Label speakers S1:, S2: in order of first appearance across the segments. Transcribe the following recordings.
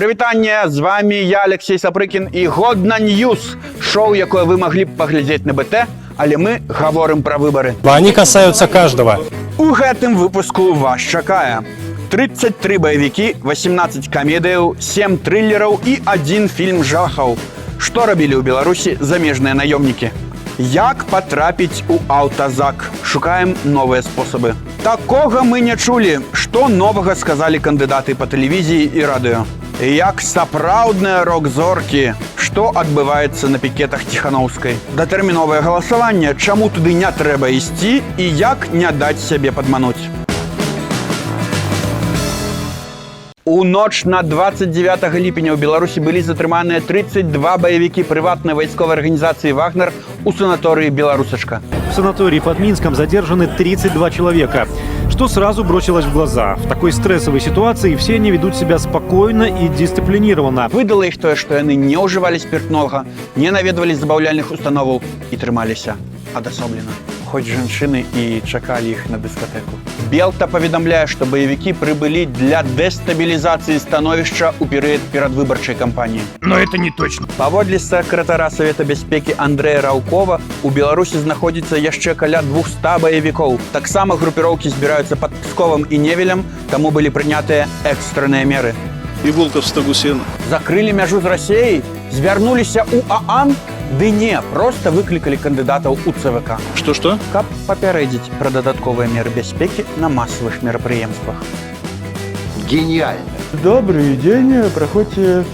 S1: Прывітанне, з вами я, Алексей Сапрыкін і Годна Ньюс, шоу, якое вы маглі б паглядзець на БТ, але мы гаворым пра выбары.
S2: Они касаются каждого.
S1: У гэтым выпуску вас чакае 33 баевікі, 18 камедыяў, 7 трылераў і 1 фільм жахаў. Што рабілі ў Беларусі замежныя наёмнікі? Як патрапіць у аўтазак? Шукаем новыя спосабы. Такога мы не чулі. Што новага сказалі кандыдаты па тэлевізіі і радыё? Як сапраўдныя рок-зоркі? Што адбываецца на пікетах Ціханаўскай? Датэрміновае галасаванне, чаму туды не трэба ісці і як не даць сябе падмануць? У ноч на 29 ліпеня ў Беларусі былі затрыманыя 32 баевікі прыватнай вайсковай арганізацыі «Вагнер» у санатории «Белорусочка».
S3: В санатории под Минском задержаны 32 человека, что сразу бросилось в глаза. В такой стрессовой ситуации все они ведут себя спокойно и дисциплинированно.
S1: Выдало іх тое, што яны не ўжывалі спиртнога, не наведвалі забаўляльных установаў і трымаліся адасоблена. Хоць жанчыны і чакалі іх на дыскатэку. Белта паведамляе, што баевікі прыбылі для дэстабілізацыі становішча ў перыяд перадвыбарчай кампаніі.
S4: Но это не точно.
S1: Паводле сакратара Савета бяспекі Андрэя Раўкова, у Беларусі знаходзіцца яшчэ каля 200 баевікоў. Таксама групіроўкі збіраюцца пад Псковам і Невелем, таму былі прынятыя экстранныя меры.
S4: Иголка в стогу сена.
S1: Закрылі мяжу з Расіяй, звярнуліся ў ААН, ды не, проста выклікалі кандыдатаў у ЦВК.
S4: Что-что?
S1: Каб папярэдзіць пра дадатковыя меры бяспекі на масавых мерапрыемствах.
S4: Гениально.
S5: Добрый день, проходите,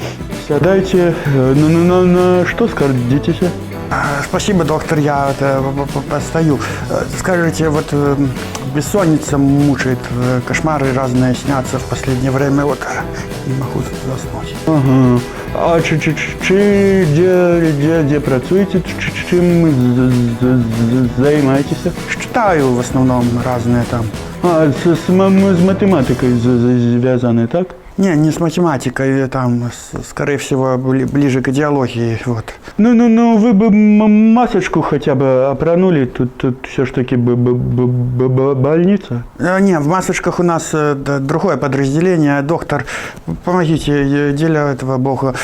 S5: сядайте. На что скордитесь?
S6: Спасибо, доктор, я постою. Скажите, вот бессонница мучает, кошмары разные снятся в последнее время, вот не могу заснуть.
S5: Ага. А где працуете? Чем занимаетесь?
S6: Читаю в основном разные там.
S5: А, с математикой связаны, так?
S6: Не с математикой, там, скорее всего, ближе к идеологии, вот.
S5: Ну, вы бы масочку хотя бы опронули, тут все ж таки больница.
S6: Не, в масочках у нас другое подразделение. Доктор, помогите, деля этого бога.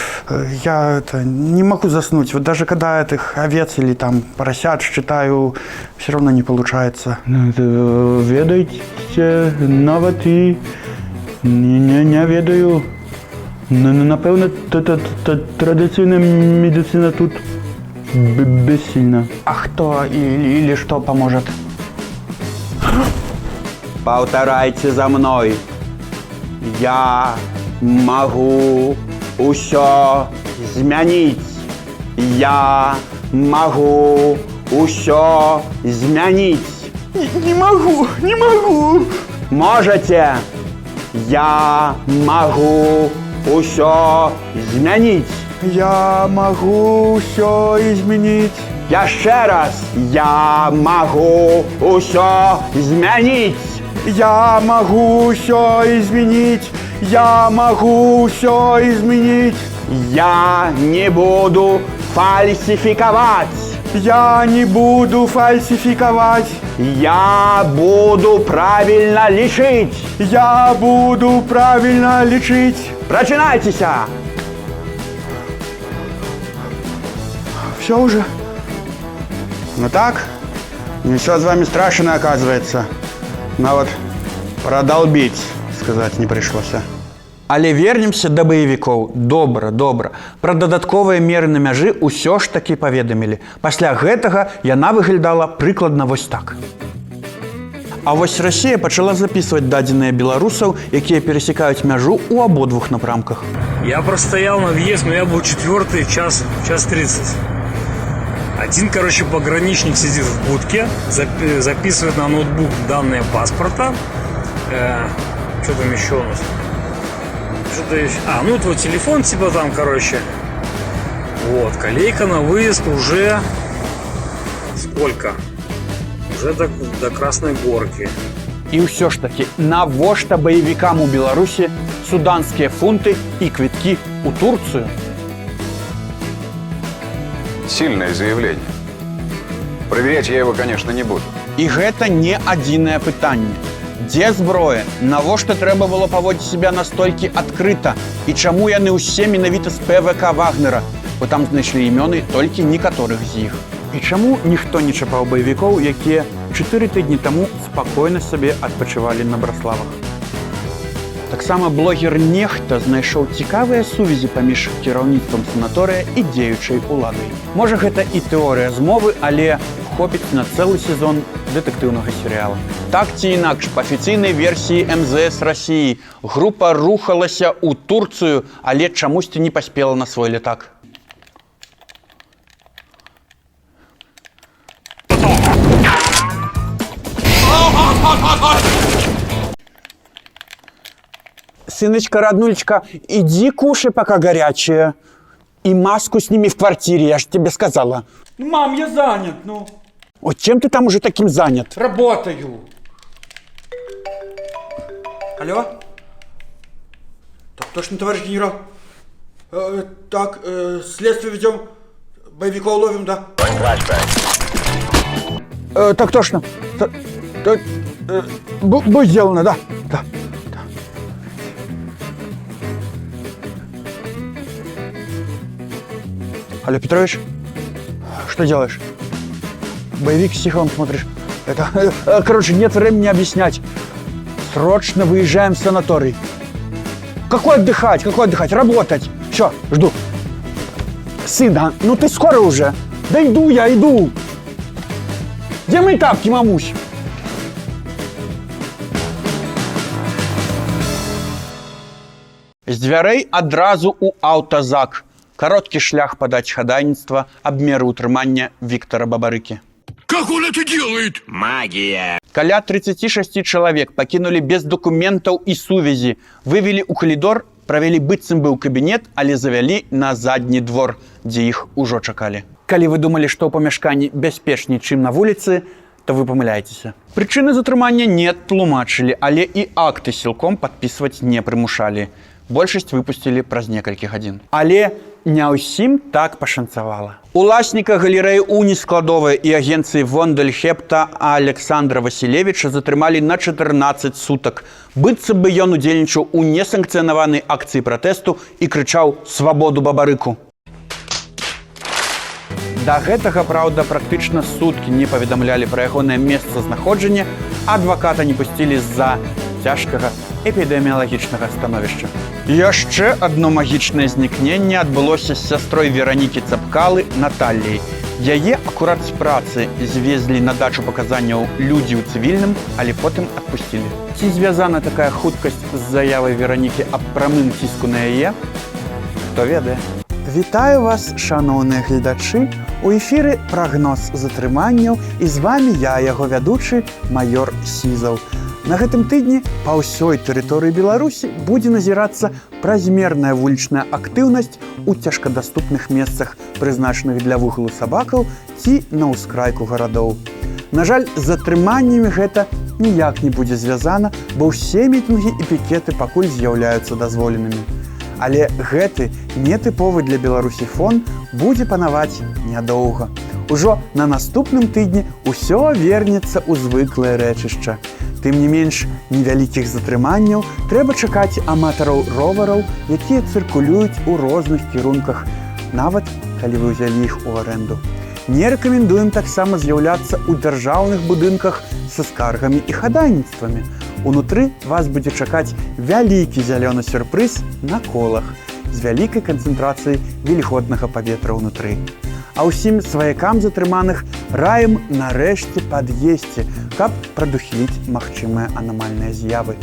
S6: Я не могу заснуть. Вот даже когда этих овец или там поросят считаю, все равно не получается.
S5: Ведайте, нават и не ведаю. Напевно, традиційна медицина тут бессильна.
S6: А кто или что поможет?
S1: Паўтарайце за мной. Я магу усё змяніць. Я магу усё змяніць.
S6: Не могу.
S1: Можете. Я магу усё змяніць.
S6: Я могу все изменить.
S1: Яшчэ раз. Я магу усё змяніць.
S6: Я могу все изменить. Я могу все изменить.
S1: Я не буду фальсификовать.
S6: Я не буду фальсификовать.
S1: Я буду правильно лечить.
S6: Я буду правильно лечить.
S1: Прочинайтеся.
S6: Все уже?
S1: Ну так, ничего с вами страшного оказывается. Но вот продолбить, сказать не пришлось. Але вернемся да баевікоў. Добра. Пра дадатковыя меры на мяжы ўсё ж такі паведамілі. Пасля гэтага яна выглядала прыкладна вось так. А вось Расія пачала записывать дадзеныя беларусаў, якія пересекаюць мяжу ў абодвух напрамках.
S7: Я простоял на въезд, но я был четвертый, час 30. Один, пограничник сидит в будке, записывает на ноутбук данные паспорта. Что там еще у нас? Ну твой телефон, там, Вот, колейка на выезд уже сколько? Уже до Красной Горки.
S1: І ўсё ж такі, навошта баевікам у Беларусі суданскія фунты і квіткі ў Турцыю?
S8: Сильное заявление. Проверять я его, конечно, не буду.
S1: І гэта не адзінае пытанне. Дзе зброя? Навошта трэба было паводзіць себя настолькі адкрыта? І чаму яны ўсе менавіта з ПВК Вагнера? Бо там знайшлі імёны толькі некаторых з іх. І чаму ніхто не чапаў баевікоў, якія 4 тыдні таму спакойна сабе адпачывалі на Браславах? Таксама блогер Нехта знайшоў цікавыя сувязі паміж кіраўніцтвам санаторыя і дзеючай уладай. Можа, гэта і тэорыя змовы, але хопіць на цэлы сезон дэтэктыўнага серыяла. Так ці інакш, па афіцыйнай версіі МЗС Расіі, група рухалася ў Турцыю, але чамусьці не паспела на свой летак. Сыночка, роднулечка, иди кушай, пока горячее. И маску сними в квартире, я же тебе сказала.
S6: Мам, я занят, ну.
S1: Вот чем ты там уже таким занят?
S6: Работаю. Алло? Так точно, товарищ генерал. Следствие ведем. Боевиков ловим, да?
S1: Так точно. Будет сделано, да. Да. Алло, Петрович, что делаешь? Боевик с Сиховым смотришь? Короче, нет времени объяснять. Срочно выезжаем в санаторий. Какой отдыхать? Какой отдыхать? Работать. Все, жду. Сын, ну ты скоро уже? Да иду я, иду. Где мои тапки, мамусь? З дзвярэй адразу ў аўтазак. Кароткі шлях падаць хадайніцтва аб меры ўтрымання Віктара Бабарыкі.
S4: Как он это делает? Магия.
S1: Каля 36 чалавек пакінулі без дакументаў і сувязі, вывелі ў калідор, правялі быццам быў кабінет, але завялі на задні двор, дзе іх ужо чакалі. Калі вы думалі, што ў памяшканні бяспечней, чым на вуліцы, то вы памыляецеся. Прычыны затрымання не тлумачылі, але і акты сілком падпісваць не прымушалі. Большасць выпусцілі праз некалькі гадзін. Але не ўсім так пашанцавала. Уласніка галерэі «Уніскладовая» і агенцыі Вондельхепта Александра Васілевіча затрымалі на 14 сутак. Быццам бы ён удзельнічаў у несанкцыянаванай акцыі пратэсту і крычаў «Свабоду Бабарыку». Да гэтага, праўда, практычна суткі не паведамлялі пра ягонае месцазнаходжанне, адваката не пусцілі з-за цяжкага эпідэміялагічнага становішча. Яшчэ адно магічнае знікненне адбылося з сястрой Веранікі Цапкалы Наталіяй. Яе акурат з працы звезлі на дачу паказанняў людзі ў цывільным, але потым адпусцілі. Ці звязана такая хуткасць з заявай Веранікі аб прамым ціску на яе? Хто ведае? Вітаю вас, шаноўныя гледачы! У эфіры прагноз затрыманняў, і з вамі я, яго вядучы, майор Сізаў. На гэтым тыдні па ўсёй тэрыторыі Беларусі будзе назірацца празмерная вулічная актыўнасць у цяжкадаступных месцах, прызначаных для выгулу сабакаў ці на ўскрайку гарадоў. На жаль, з затрыманнямі гэта ніяк не будзе звязана, бо ўсе мітынгі і пікеты пакуль з'яўляюцца дазволенымі. Але гэты нетыповы для Беларусі фон будзе панаваць нядоўга. Ужо на наступным тыдні ўсё вернецца ў звыклае рэчышча. Тым не менш, невялікіх затрыманняў трэба чакаць аматараў ровараў, якія цыркулююць у розных кірунках, нават калі вы ўзялі іх у арэнду. Не рэкамендуем таксама з'яўляцца ў дзяржаўных будынках са скаргамі і хадайніцтвамі. Унутры вас будзе чакаць вялікі зялёны сюрпрыз на колах з вялікай канцэнтрацыяй вільготнага паветра ўнутры. А ўсім сваякам затрыманых раім нарэшце пад'есці, каб прадухіліць магчымыя анамальныя з'явы.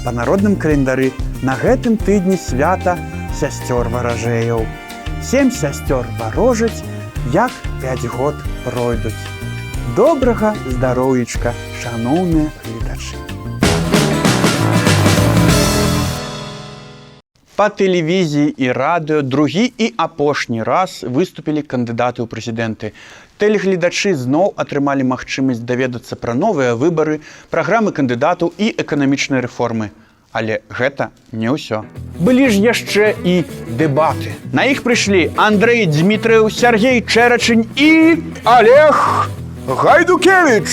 S1: Па народным календары на гэтым тыдні свята сясцёр варажэяў. 7 сясцёр варожаць, як 5 год пройдуць. Добрага здароўечка, шаноўныя гледачы! Па тэлевізіі і радыё другі і апошні раз выступілі кандыдаты ў прэзідэнты. Тэлегледачы зноў атрымалі магчымасць даведацца пра новыя выбары, праграмы кандыдатаў і эканамічныя рэформы. Але гэта не ўсё. Былі ж яшчэ і дэбаты. На іх прыйшлі Андрэй Дзмітрыў, Сяргей Чэрачань і Олег Гайдукевіч.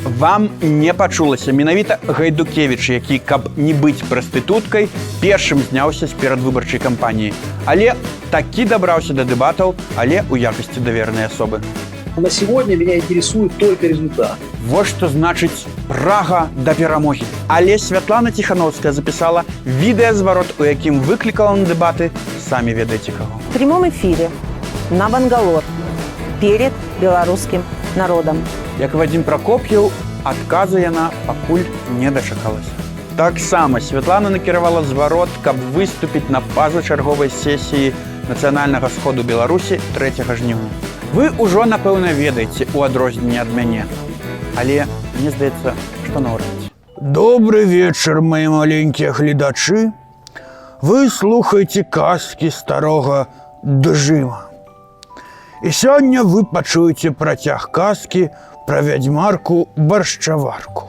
S1: Вам не пачулася. Менавіта Гайдукевіч, які, каб не быць прастытуткай, першым зняўся з перадвыбарчай кампаніі. Але такі дабраўся да дэбатаў, але ў якасці давернай асобы.
S2: На сегодня меня интересует только результат.
S1: Вот что значыць прага да перамогі. Але Святлана Тихановская записала відэазварот, у якім выклікала на дэбаты самі ведаеце каго.
S9: В прямом эфире на Бангалор перед белорусским народом.
S1: Як Вадим Прокоп'еў, адказа яна пакуль не дачакалася. Таксама Святлана накіравала зварот, каб выступіць на пазачарговай сесіі Нацыянальнага сходу Беларусі 3 жніўня. Вы ўжо, напэўна, ведаеце у адрозненне ад мяне. Але мне здаецца, што наўрад ці.
S6: Добрый вечер, мои маленькие глядачи. Вы слухаете казки старого Дажима. И сегодня вы почуете протяг казки про вядьмарку Борщаварку.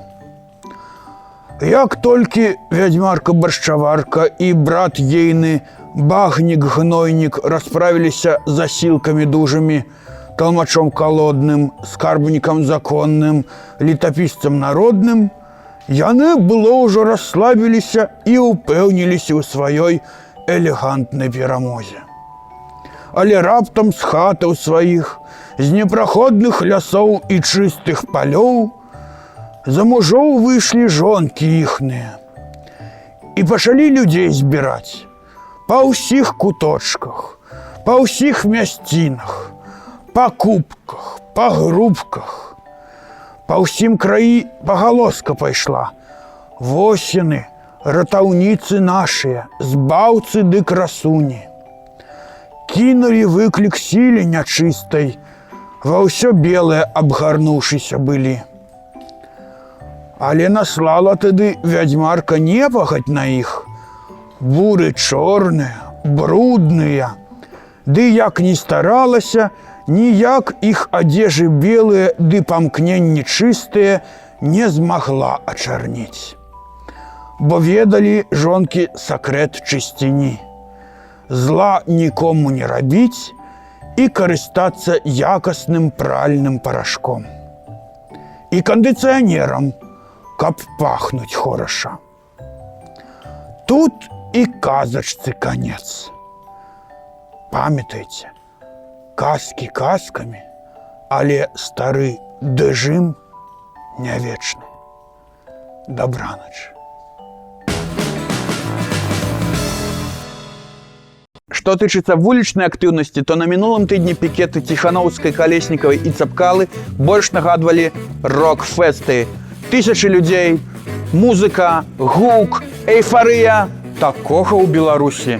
S6: Як только вядьмарка-борщаварка и брат ейны Багнік-гнойнік расправились с засилками дужими, толмачом колодным, скарбником законным, летописцем народным, яны было уже расслабились и упевнились у своей элегантной перамозе. Але раптом с хатаў своих, з непраходных лясоў и чистых полёў, за мужоў вышли жонки ихныя и пошли людей збирать. Па ўсіх куточках, па ўсіх мясцінах, па кубках, па грубках. Па ўсім краі пагалоска пайшла. Вось яны, ратаўніцы нашыя, збаўцы ды красуні. Кінулі выклік сіле нячыстай, ва ўсё белае абгарнуўшыся былі. Але наслала тады вядьмарка непахаць на іх. Буры чорныя, брудныя, ды як не старалася, ніяк іх адзежы белыя ды памкненні чыстыя не змагла ачарніць. Бо ведалі жонкі сакрэт чысціні. Зла нікому не рабіць і карыстацца якасным пральным парашком. І кандыцыянерам, каб пахнуць хораша. Тут и казачцы конец. Памятайте, казки казками, але стары Дажим не вечны. Добраноч.
S1: Што тычыцца вулічнай актыўнасці, то на мінулым тыдні пікеты Тихановскай, Калеснікавай і Цапкалы больш нагадвалі рок-фэсты. Тысячы людзей, музыка, гук, эйфарыя. Такога ў Беларусі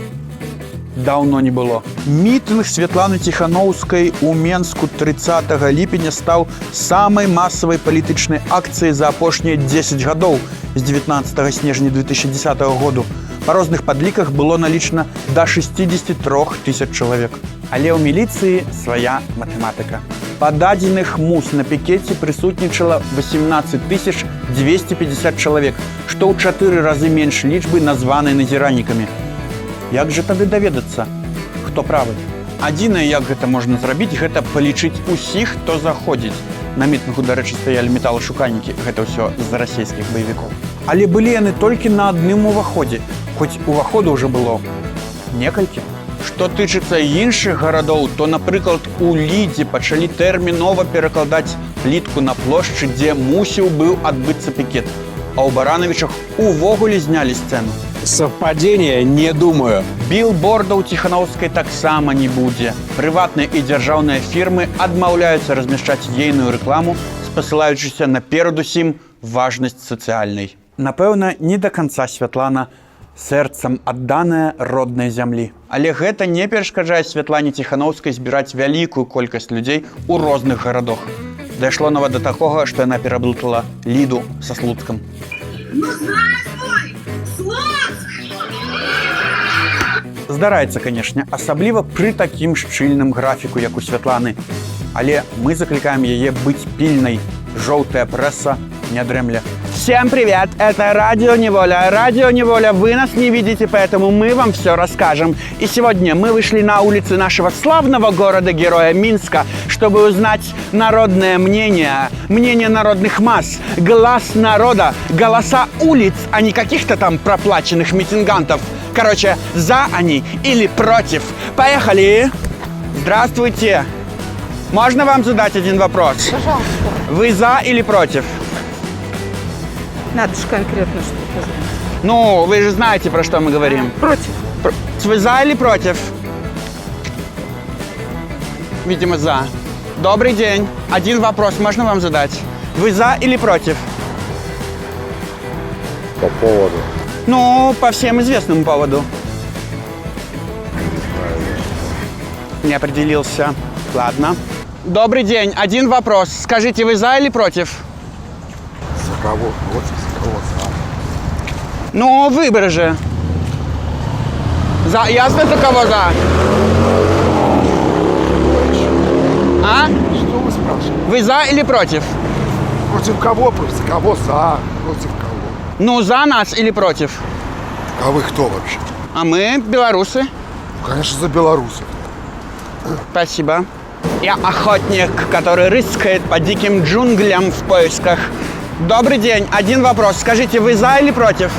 S1: даўно не было. Мітынг Святланы Тихановскай у Менску 30 ліпеня стаў самай масавай палітычнай акцыяй за апошнія 10 гадоў з 19 снежня 2010 году. Па розных падліках было налічана да 63 тысяч чалавек. Але ў міліцыі свая матэматыка. Па дадзеных МУС на пікеце прысутнічала 18 250 чалавек, што ў 4 разы менш лічбы, названай назіраннікамі. Як жа тады даведацца, хто правы? Адзінае, як гэта можна зрабіць, гэта палічыць усіх, хто заходзіць. На мітынгу, дарэчы, стаялі металашукальнікі, гэта ўсё з расійскіх баевікоў. Але былі яны толькі на адным уваходзе, хоць уваходу ўжо было некалькі. Што тычыцца іншых гарадоў, то, напрыклад, у Лідзе пачалі тэрмінова перакладаць плітку на плошчы, дзе мусіў быў адбыцца пікет. А ў Баранавічах увогуле знялі сцэну.
S4: Совпадение, не думаю.
S1: Білбордаў Тихановскай таксама не будзе. Прыватныя і дзяржаўныя фірмы адмаўляюцца размяшчаць ейную рэкламу, спасылаючыся на перадусім важнасць сацыяльнай. Напэўна, не да канца Святлана сэрцам адданая роднай зямлі. Але гэта не перашкаджае Святлане Тихановскай збіраць вялікую колькасць людзей у розных гарадах. Дайшло нават да такога, што яна пераблытала Ліду са Слуцкам.
S10: Ну, здравствуй, Слуцк!
S1: Здараецца, канешне, асабліва пры такім шчыльным графіку, як у Святланы. Але мы заклікаем яе быць пільнай. Жоўтая прэса не дрэмля. Всем привет, это Радио Неволя. Радио Неволя, вы нас не видите, поэтому мы вам все расскажем. И сегодня мы вышли на улицы нашего славного города-героя Минска, чтобы узнать народное мнение, мнение народных масс, глаз народа, голоса улиц, а не каких-то там проплаченных митингантов. Короче, за они или против. Поехали! Здравствуйте! Можно вам задать один вопрос?
S9: Пожалуйста.
S1: Вы за или против?
S9: Надо же конкретно что-то знать.
S1: Ну, вы же знаете, про что мы говорим.
S9: Против.
S1: Вы за или против? Видимо, за. Добрый день. Один вопрос можно вам задать? Вы за или против?
S8: По поводу.
S1: Ну, по всем известному поводу. Не определился. Ладно. Добрый день. Один вопрос. Скажите, вы за или против?
S8: За кого? Вот за кого за.
S1: Ну, выборы же. За. Ясно, за кого за? А?
S8: Что вы спрашиваете?
S1: Вы за или против?
S8: Против кого? Против кого за? Против кого?
S1: Ну, за нас или против?
S8: А вы кто вообще?
S1: А мы белорусы.
S8: Конечно, за белорусов.
S1: Спасибо. Я охотник, который рыскает по диким джунглям в поисках. Добрый день. Один вопрос. Скажите, вы за или против?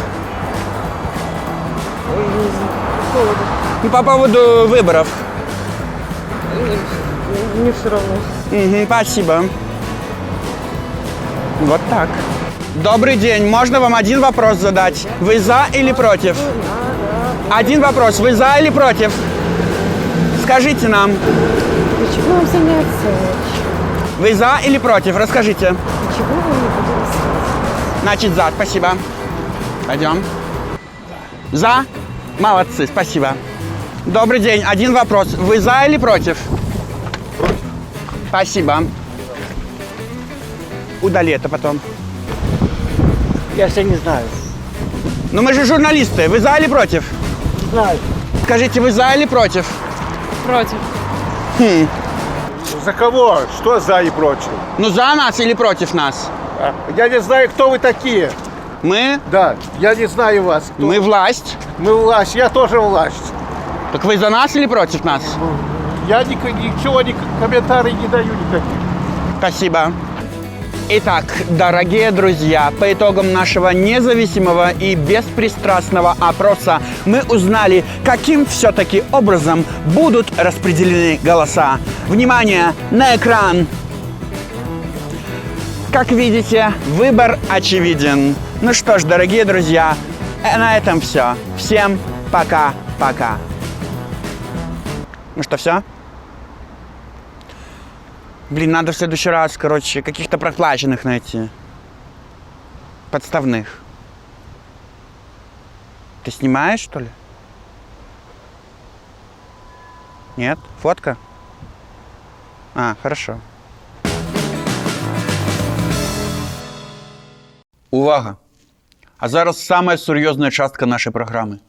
S1: По поводу выборов.
S9: Мне все равно.
S1: Спасибо. Вот так. Добрый день. Можно вам один вопрос задать? Вы за или против? Один вопрос. Вы за или против? Скажите нам.
S9: Для чего вам заняться?
S1: Вы за или против? Расскажите.
S9: Для чего вы не будете рассказывать?
S1: Значит, за. Спасибо. Пойдем. За? Молодцы. Спасибо. Добрый день. Один вопрос. Вы за или против?
S8: Против.
S1: Спасибо. Удали это потом.
S2: Я все не знаю.
S1: Ну мы же журналисты. Вы за или против?
S2: Не знаю.
S1: Скажите, вы за или против?
S9: Против.
S8: За кого? Что за и против?
S1: Ну за нас или против нас?
S8: Я не знаю, кто вы такие.
S1: Мы?
S8: Да, я не знаю вас. Кто?
S1: Мы власть.
S8: Мы власть, я тоже власть.
S1: Так вы за нас или против нас?
S8: Я ничего, комментарий не даю никаких.
S1: Спасибо. Итак, дорогие друзья, по итогам нашего независимого и беспристрастного опроса мы узнали, каким все-таки образом будут распределены голоса. Внимание, на экран! Как видите, выбор очевиден. Ну что ж, дорогие друзья, на этом все. Всем пока-пока. Ну что, все? Блин, надо в следующий раз, короче, каких-то проплаченных найти. Подставных. Ты снимаешь, что ли? Нет? Фотка? А, хорошо. Увага! А зараз самая сур'ёзная частка нашай праграмы.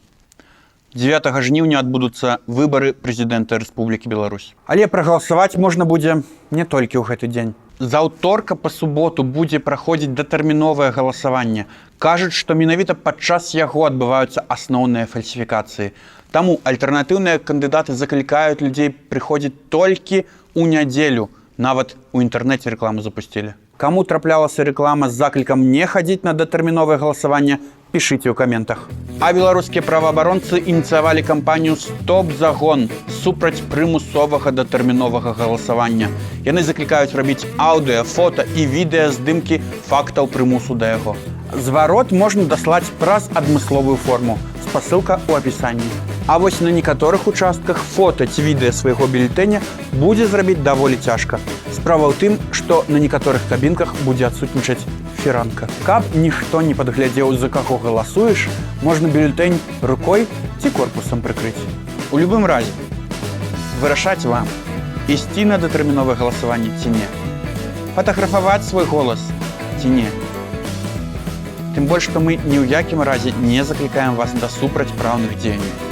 S1: 9 жніўня адбудуцца выбары прэзідэнта Рэспублікі Беларусь. Але прагаласаваць можна будзе не толькі ў гэты дзень. З аўторка па суботу будзе праходзіць датэрміновае галасаванне. Кажуць, што менавіта падчас яго адбываюцца асноўныя фальсіфікацыі. Таму альтэрнатыўныя кандыдаты заклікаюць людзей прыходзіць толькі ў нядзелю. Нават у інтэрнэце рэкламу запусцілі. Каму траплялася рэклама з заклікам не хадзіць на датэрміновае галасаванне, пішыце ў каментах. А беларускія праваабаронцы ініцыявалі кампанію «Стоп-загон» супраць прымусовага датэрміновага галасавання. Яны заклікаюць рабіць аўдыё, фота і відэа здымкі фактаў прымусу да яго. Зварот можна даслаць праз адмысловую форму. Спасылка ў апісанні. А вось на некаторых участках фота ці відэа свайго бюлетэня будзе зрабіць даволі цяжка. Справа ў тым, што на некаторых кабінках будзе адсутнічаць фіранка. Каб ніхто не падглядзеў, за каго галасуеш, можна бюлетень рукой ці корпусам прыкрыць. У любым разе, вырашаць вам, ісці на датэрміновае галасаванне ці не. Фатаграфаваць свой голас ці не. Тым больш, што мы ні ў якім разе не заклікаем вас да супрацьпраўных дзеянняў.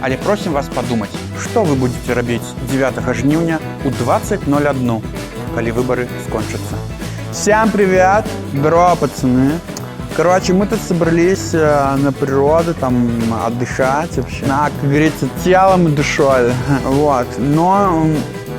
S1: Але просім вас падумаць, што вы будзеце рабіць 9 жніўня ў 20:01, калі выбары скончацца. Всем привет! Здорово, пацаны!
S6: Короче, мы тут собрались на природу, там, отдыхать вообще. Как говорится, телом и душой. Вот. Но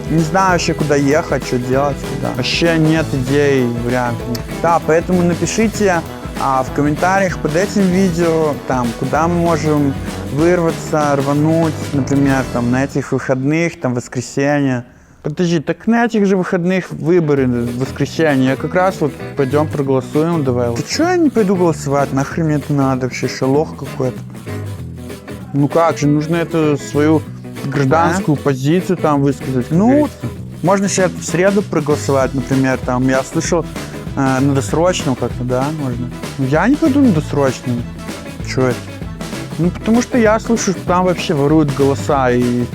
S6: не знаю вообще, куда ехать, что делать, куда. Вообще нет идей, вариантов. Да, поэтому напишите в комментариях под этим видео, там, куда мы можем вырваться, рвануть, например, там, на этих выходных, там, воскресенье. Подожди, так на этих же выходных выборы в воскресенье. Я как раз вот пойдем проголосуем, давай. Ты что я не пойду голосовать? Нахрен мне это надо вообще, шалох какой-то. Ну как же, нужно эту свою гражданскую позицию там высказать. Ну, можно сейчас в среду проголосовать, например, там, я слышал, на досрочном как-то, да, можно. Но я не пойду на досрочном. Чё это? Ну, потому что я слышу, что там вообще воруют голоса и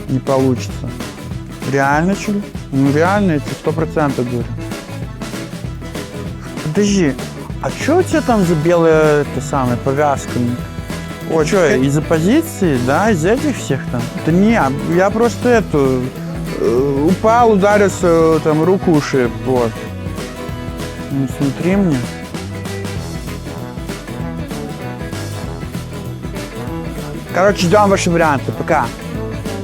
S6: не получится. Реально, что ли? Ну, реально, я тебе 100% говорю. Подожди, а что у тебя там за белая, повязка? О, что, из оппозиции, да, из этих всех там? Да не, я просто упал, ударился, там, руку ушиб, вот. Ну, смотри мне.
S1: Короче, ждем ваши варианты. Пока.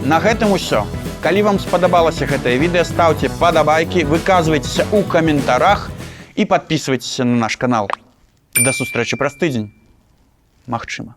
S1: На гэтым усё. Калі вам спадабалася гэтае відэа, ставьте падабайкі, выказвайцеся ў каментарах і подписывайтеся на наш канал. До сустрэчы праз тыдзень. Магчыма.